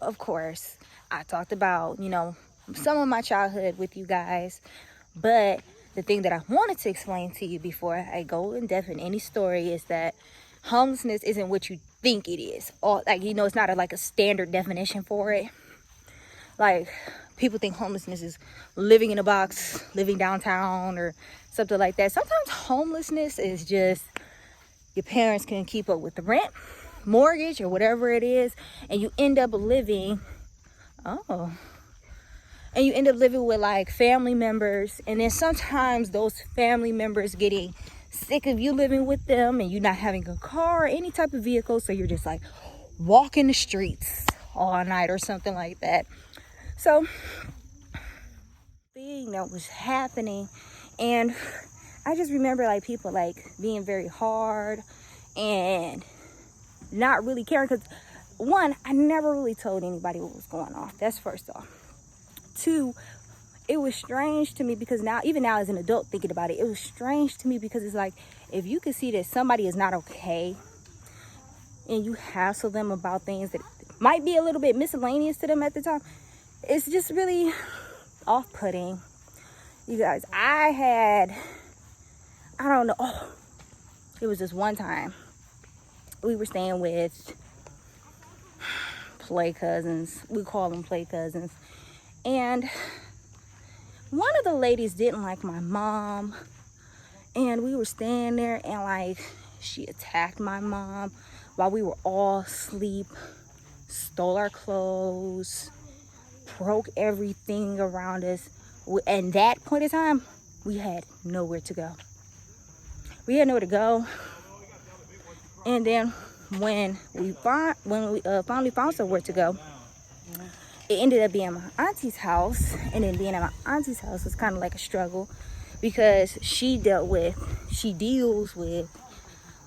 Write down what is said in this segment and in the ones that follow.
of course, I talked about, some of my childhood with you guys, but the thing that I wanted to explain to you before I go in depth in any story is that homelessness isn't what you think it is. Or like, it's not like a standard definition for it. Like, people think homelessness is living in a box, living downtown or something like that. Sometimes homelessness is just your parents can keep up with the rent, mortgage, or whatever it is, and you end up living with like family members, and then sometimes those family members getting sick of you living with them and you not having a car or any type of vehicle, so you're just like walking the streets all night or something like that. So thing that was happening, and I just remember like people like being very hard and not really caring, because one, I never really told anybody what was going on. That's first off. Two, it was strange to me because even now as an adult thinking about it, it was strange to me because it's like, if you can see that somebody is not okay and you hassle them about things that might be a little bit miscellaneous to them at the time, it's just really off-putting. You guys, I don't know, it was just one time we were staying with play cousins. We call them play cousins. And one of the ladies didn't like my mom, and we were staying there, and like she attacked my mom while we were all asleep, stole our clothes, broke everything around us. And that point in time, we had nowhere to go. And then when we finally found somewhere to go, it ended up being my auntie's house. And then being at my auntie's house was kind of like a struggle, because she deals with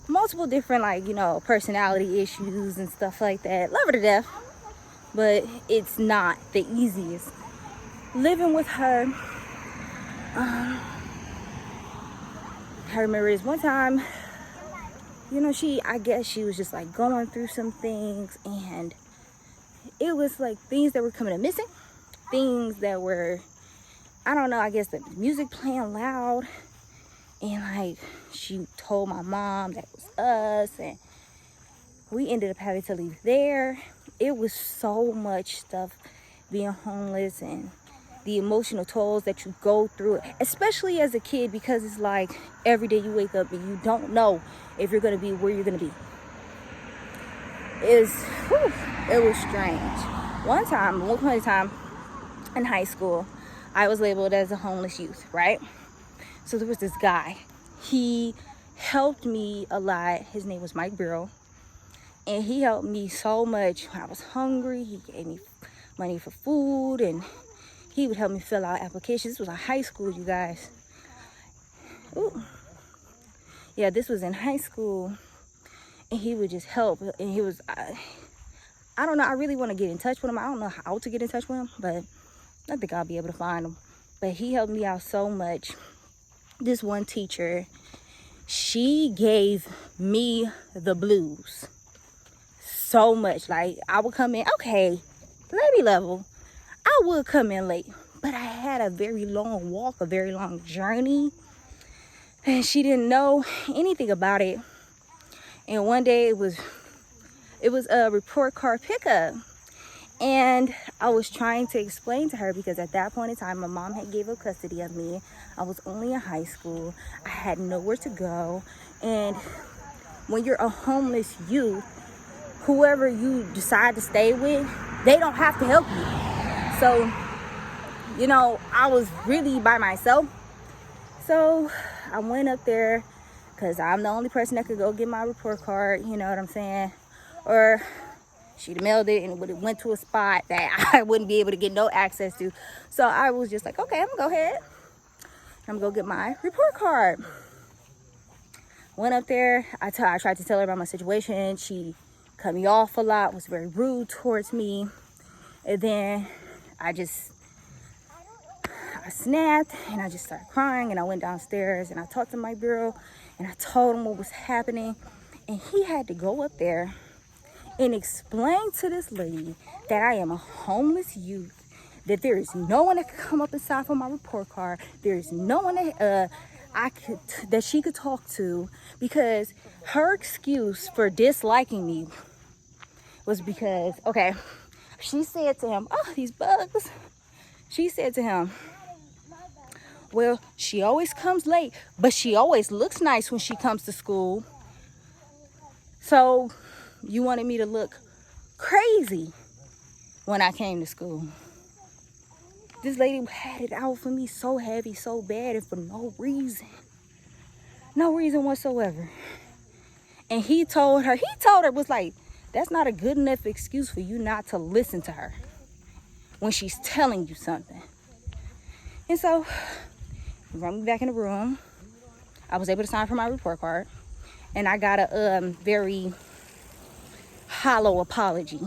multiple different, like, personality issues and stuff like that. Love her to death, but it's not the easiest living with her. I remember this one time, I guess she was just like going through some things, and it was like things that were coming up missing, things that were, I don't know, I guess the music playing loud, and like she told my mom that it was us, and we ended up having to leave there. It was so much stuff being homeless and the emotional tolls that you go through, especially as a kid, because it's like every day you wake up and you don't know if you're going to be where you're going to be. It was strange. One point in time in high school, I was labeled as a homeless youth, right? So there was this guy. He helped me a lot. His name was Mike Burrow. And he helped me so much when I was hungry. He gave me money for food, and he would help me fill out applications. This was in high school, you guys. Yeah, this was in high school. And he would just help. And he was, I don't know, I really want to get in touch with him. I don't know how to get in touch with him, but I think I'll be able to find him. But he helped me out so much. This one teacher, she gave me the blues so much. Like, I would come in, okay, let me level. I would come in late, but I had a very long walk, a very long journey, and she didn't know anything about it. And one day it was a report card pickup, and I was trying to explain to her, because at that point in time my mom had gave up custody of me. I was only in high school. I had nowhere to go, and when you're a homeless youth, whoever you decide to stay with, they don't have to help you. So, I was really by myself. So I went up there, because I'm the only person that could go get my report card, you know what I'm saying? Or she'd mailed it and it went to a spot that I wouldn't be able to get no access to. So I was just like, okay, I'm gonna go ahead. I'm gonna go get my report card. Went up there. I tried to tell her about my situation. She cut me off a lot, was very rude towards me. And then I snapped, and I just started crying, and I went downstairs and I talked to my bureau, and I told him what was happening, and he had to go up there and explain to this lady that I am a homeless youth, that there is no one that could come up and sign for my report card. There is no one that she could talk to, because her excuse for disliking me was because, okay, she said to him, oh, these bugs. She said to him, well, she always comes late, but she always looks nice when she comes to school. So you wanted me to look crazy when I came to school. This lady had it out for me so heavy, so bad, and for no reason. No reason whatsoever. And he told her, was like, that's not a good enough excuse for you not to listen to her when she's telling you something. And so, he brought me back in the room. I was able to sign for my report card. And I got a very hollow apology.